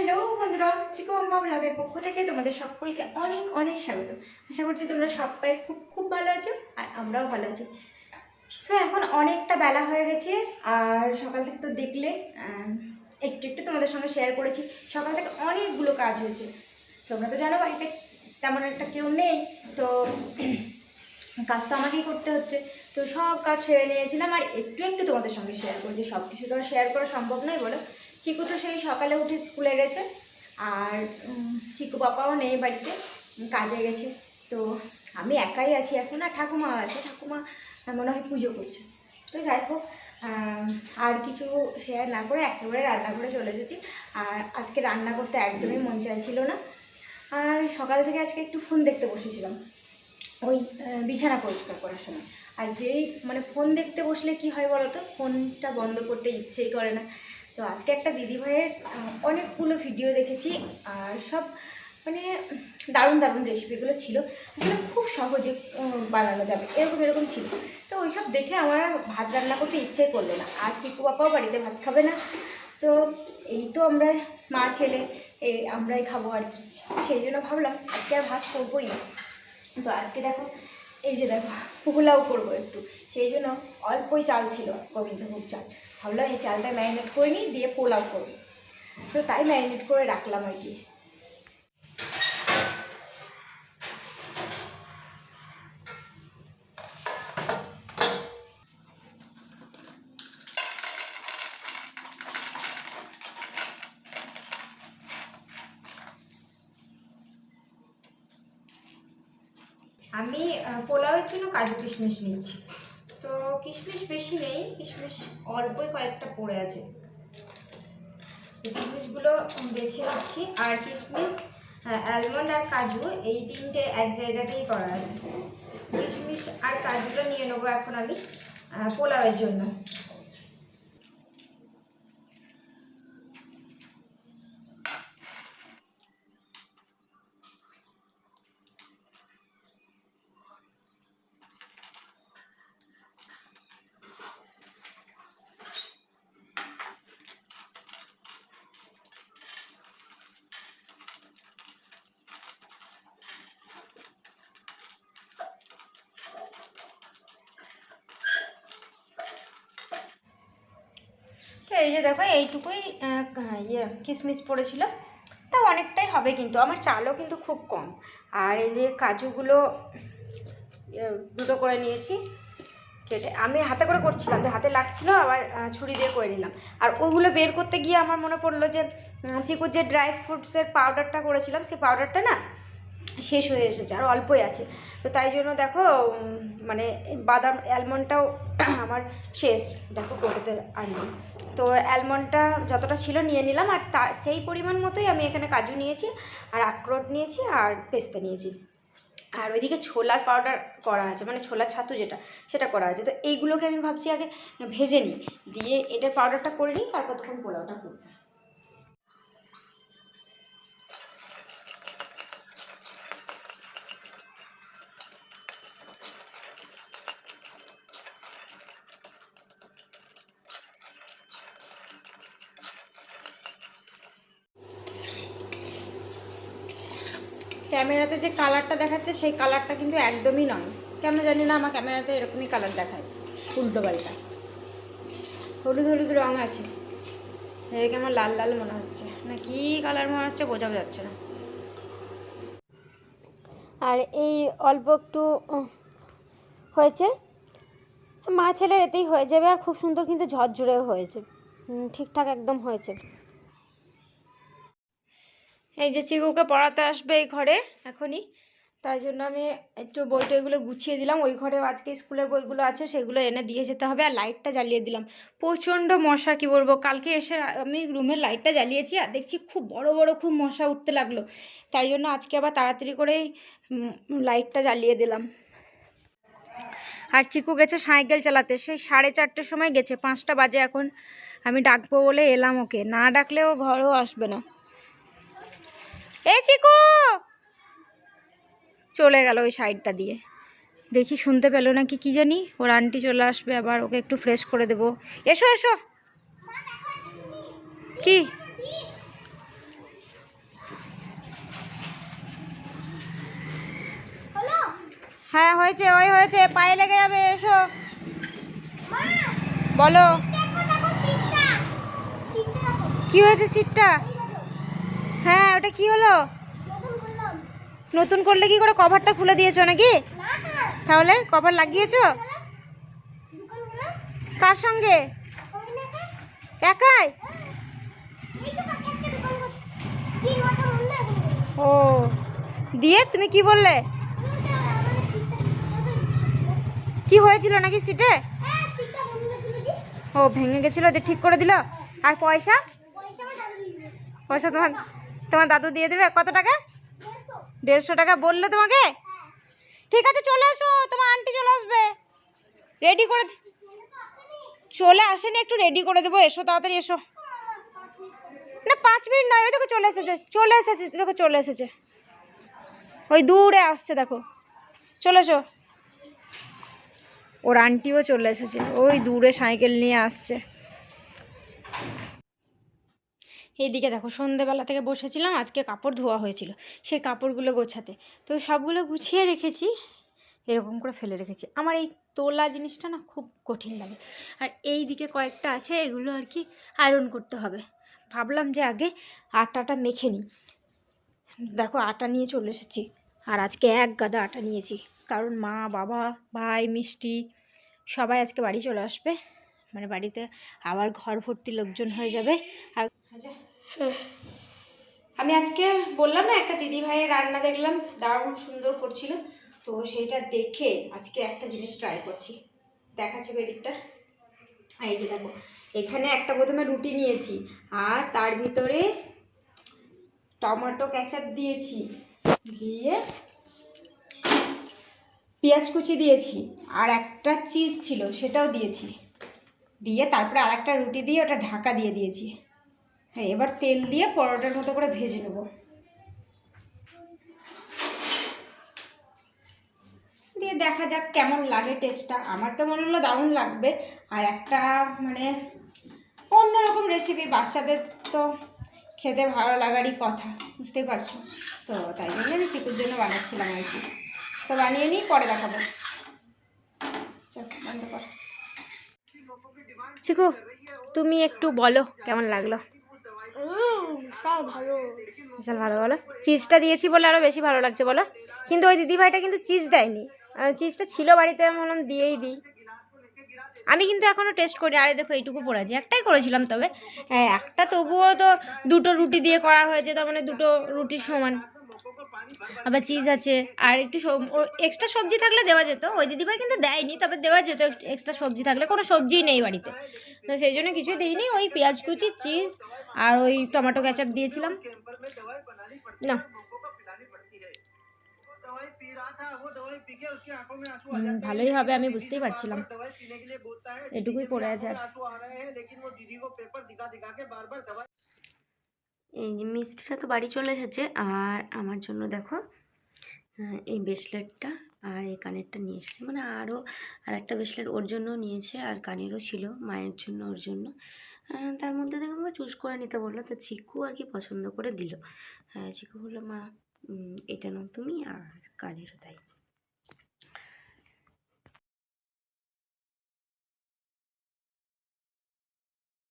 Hello বন্ধুরা, চিকু মাম্মা ব্লগের পক্ষ থেকে তোমাদের সকলকে অনেক অনেক স্বাগত। আশা করছি তোমরা সবাই খুব খুব ভালো আছো আর আমরাও ভালো আছি। তো এখন অনেকটা বেলা হয়ে গেছে আর সকাল থেকে তো দেখলে একটু একটু তোমাদের সঙ্গে শেয়ার করেছি। সকাল থেকে অনেকগুলো কাজ হয়েছে। তোমরা তো জানো বাড়িতে তেমন একটা কেউ নেই, তো কাজ তো আমাকেই করতে হচ্ছে। তো সব কাজ সেরে নিয়েছিলাম আর একটু একটু তোমাদের সঙ্গে শেয়ার করছি। সব কিছু তো আর শেয়ার করা সম্ভব নয় বলো। চিকু তো সেই সকালে উঠে স্কুলে গেছে আর চিকু পাপাও নেই বাড়িতে, কাজে গেছে। তো আমি একাই আছি এখন, আর ঠাকুমা আছে, ঠাকুমা মনে হয় পুজো করছে। তো যাই হোক, আর কিছু শেয়ার না করে একেবারে রান্না করে চলে এসেছি। আর আজকে রান্না করতে একদমই মন চাইছিল না। আর সকাল থেকে আজকে একটু ফোন দেখতে বসেছিলাম ওই বিছানা পরিষ্কার করার সময়। আর যেই ফোন দেখতে বসলে কি হয় বলো তো, ফোনটা বন্ধ করতে ইচ্ছেই করে না। তো আজকে একটা দিদিভাইয়ের অনেকগুলো ভিডিও দেখেছি আর সব দারুণ দারুণ রেসিপিগুলো ছিল। আসলে খুব সহজে বানানো যাবে এরকম ছিল। তো ওইসব দেখে আমার আর ভাত রান্না করতে ইচ্ছে করলো না। আর চিকু বাপাও বাড়িতে ভাত খাবে না। তো এই তো আমরা মা ছেলে আমরাই খাবো আর কি। সেই জন্য ভাবলাম আজকে আর ভাত করবোই না। তো আজকে দেখো, এই যে দেখো পোলাও করবো একটু, সেই জন্য অল্পই চাল ছিল, গোবিন্দভোগ চাল। ভাবলাম এই চালটা ম্যারিনেট করে নিই, দিয়ে পোলাও করবো। তো তাই ম্যারিনেট করে রাখলাম আর কি। আমি পোলাওয়ের জন্য কাজু কিশমিশ নিচ্ছি। তো কিশমিশ বেশি নেই, কিশমিশ অল্পই কয়েকটা পড়ে আছে। কিশমিশগুলো বেছে নিচ্ছি। আর কিশমিশ, অ্যালমন্ড আর কাজু এই তিনটে এক জায়গাতেই করা আছে। কিশমিশ আর কাজুটা নিয়ে নেবো এখন আমি পোলাওয়ের জন্য। তো এই যে দেখো এইটুকুই কিশমিশ পড়েছিল, তা অনেকটাই হবে কিন্তু আমার চালও কিন্তু খুব কম। আর এই যে কাজুগুলো দুটো করে নিয়েছি কেটে, আমি হাতে করে করছিলাম, যে হাতে লাগছিল, আবার ছুরি দিয়ে করে নিলাম। আর ওইগুলো বের করতে গিয়ে আমার মনে পড়লো যে চিকুর যে ড্রাই ফ্রুটসের পাউডারটা করেছিলাম, সেই পাউডারটা না শেষ হয়ে এসেছে, আর অল্পই আছে। তো তাই জন্য দেখো বাদাম অ্যালমন্ডটাও আমার শেষ, দেখো টোটোতে আনলাম। তো অ্যালমন্ডটা যতটা ছিল নিয়ে নিলাম, আর সেই পরিমাণ মতোই আমি এখানে কাজু নিয়েছি, আর আখরোট নিয়েছি, আর পেস্তা নিয়েছি। আর ওইদিকে ছোলার পাউডার করা আছে, ছোলার ছাতু সেটা করা আছে। তো এইগুলোকে আমি ভাবছি আগে ভেজে নিই, দিয়ে এটার পাউডারটা করে নিই, তারপর তখন পোলাওটা করব। ক্যামেরাতে যে কালারটা দেখাচ্ছে সেই কালারটা কিন্তু একদমই নয়, কেন জানি না আমার ক্যামেরাতে এরকমই কালার দেখায়, উল্টো পাল্টা হলুদ হলুদ রঙ আছে। এদিকে আমার লাল লাল মনে হচ্ছে, না কি কালার মনে হচ্ছে বোঝা যাচ্ছে না। আর এই অল্প একটু হয়েছে, মা ছেলের এতেই হয়ে যাবে। আর খুব সুন্দর কিন্তু ঝরঝরেও হয়েছে, ঠিকঠাক একদম হয়েছে। এই যে চিকুকে পড়াতে আসবে এই ঘরে এখনই, তাই জন্য আমি একটু বই টইগুলো গুছিয়ে দিলাম। ওই ঘরেও আজকে স্কুলের বইগুলো আছে, সেগুলো এনে দিয়ে যেতে হবে। আর লাইটটা জ্বালিয়ে দিলাম, প্রচণ্ড মশা, কি বলবো। কালকে এসে আমি রুমের লাইটটা জ্বালিয়েছি আর দেখছি খুব বড় বড় খুব মশা উঠতে লাগলো, তাই জন্য আজকে আবার তাড়াতাড়ি করেই লাইটটা জ্বালিয়ে দিলাম। আর চিকু গেছে সাইকেল চালাতে, সেই 4:30 সময় গেছে, 5টা বাজে এখন। আমি ডাকবো বলে এলাম, ওকে না ডাকলে ও ঘরেও আসবে না। এই চিকু চলে গেল ওই সাইডটা দিয়ে, দেখি শুনতে পেলো নাকি কি জানি। ওর আন্টি চলে আসবে আবার, ওকে একটু ফ্রেশ করে দেবো। এসো এসো, কি হ্যাঁ হয়েছে, ওই হয়েছে, পায়ে লেগে যাবে, এসো। বলো কি হয়েছে সিটটা? হ্যাঁ ওটা কি হলো? নতুন করলে কি করে? কভারটা খুলে দিয়েছো নাকি? তাহলে কভার লাগিয়েছো? কার সঙ্গে? একাই? ও, দিয়ে তুমি কি বললে? কি হয়েছিল নাকি সিটে? ও ভেঙে গেছিল, যে ঠিক করে দিল। আর পয়সা? পয়সা তোমার তোমার দাদু দিয়ে দেবে। কত টাকা? 150 টাকা বললে তোমাকে? ঠিক আছে চলে এসো, তোমার আন্টি চলে আসবে। রেডি করে চলে আসেনি, একটু রেডি করে দেবো, এসো তাড়াতাড়ি এসো। না 5 মিনিট নয়, ওই দেখো চলে এসেছে, চলে এসেছে, দেখো চলে এসেছে, ওই দূরে আসছে দেখো, চলে এসো। ওর আন্টিও চলে এসেছে, ওই দূরে সাইকেল নিয়ে আসছে। এইদিকে দেখো, সন্ধেবেলা থেকে বসেছিলাম, আজকে কাপড় ধোয়া হয়েছিল, সেই কাপড়গুলো গোছাতে, তো সবগুলো গুছিয়ে রেখেছি, এরকম করে ফেলে রেখেছি। আমার এই তোলা জিনিসটা না খুব কঠিন লাগে। আর এই দিকে কয়েকটা আছে, এগুলো আর কি আয়রন করতে হবে। ভাবলাম যে আগে আটাটা মেখে নিই। দেখো আটা নিয়ে চলে এসেছি, আর আজকে এক গাদা আটা নিয়েছি, কারণ মা, বাবা, ভাই, মিষ্টি সবাই আজকে বাড়ি চলে আসবে, মানে বাড়িতে আবার ঘর ভর্তি লোকজন হয়ে যাবে। আর আমি আজকে বললাম না, একটা দিদি ভাইয়ের রান্না দেখলাম, দারুণ সুন্দর করছিল, তো সেইটা দেখে আজকে একটা জিনিস ট্রাই করছি। দেখাচ্ছি এদিকটা, এই যে দেখো, এখানে একটা প্রথমে রুটি নিয়েছি, আর তার ভিতরে টমেটো কেচাপ দিয়েছি, দিয়ে পেঁয়াজ কুচি দিয়েছি, আর একটা চিজ ছিল সেটাও দিয়েছি, দিয়ে তারপরে আর একটা রুটি দিয়ে ওটা ঢাকা দিয়ে দিয়েছি। হ্যাঁ, এবার তেল দিয়ে পরোটার মতো করে ভেজে নেব, দিয়ে দেখা যাক কেমন লাগে টেস্টটা। আমার তো মনে হলো দারুণ লাগবে, আর একটা মানে অন্যরকম রেসিপি, বাচ্চাদের তো খেতে ভালো লাগারই কথা, বুঝতেই পারছো, তো তাই জন্য আমি চিকুর জন্য বানাচ্ছিলাম আর কি। তো বানিয়ে নিই, পরে দেখাবো। বন্ধ কর। চিকু তুমি একটু বলো কেমন লাগলো? বিশাল ভালো, বলো। চিজটা দিয়েছি বলে আরও বেশি ভালো লাগছে, বলো। কিন্তু ওই দিদিভাইটা কিন্তু চিজ দেয়নি, চিজটা ছিল বাড়িতে, আমি বললাম দিয়েই দিই। আমি কিন্তু এখনও টেস্ট করি। আরে দেখো এইটুকু পড়েছি, একটাই করেছিলাম, তবে হ্যাঁ একটা তবুও তো দুটো রুটি দিয়ে করা হয়েছে, তার মানে দুটো রুটির সমান। আবার চিজ আছে, আর একটু এক্সট্রা সবজি থাকলে দেওয়া যেত, ওই দিদিভাই কিন্তু দেয়নি, তবে দেওয়া যেত এক্সট্রা সবজি থাকলে। কোনো সবজিই নেই বাড়িতে, তো সেই জন্য কিছুই দিইনি, ওই পেঁয়াজ কুচি, চিজ আর ওই টমেটো কেচাপ দিয়েছিলাম। না ভালোই হবে, আমি বুঝতেই পারছিলাম, এটুকুই পড়ে আছে। আর এই যে মিষ্টিটা তো বাড়ি চলে এসেছে, আর আমার জন্য দেখো এই ব্রেসলেটটা আর এই কানেরটা নিয়ে এসেছে, মানে আরও আর একটা ব্রেসলেট ওর জন্য নিয়েছে, আর কানেরও ছিল মায়ের জন্য, ওর জন্য। তার মধ্যে দেখো আমাকে চুজ করে নিতে বললো, তো চিকু আর কি পছন্দ করে দিল। চিকু বললো মা এটা নাও তুমি, আর কানেরও তাই।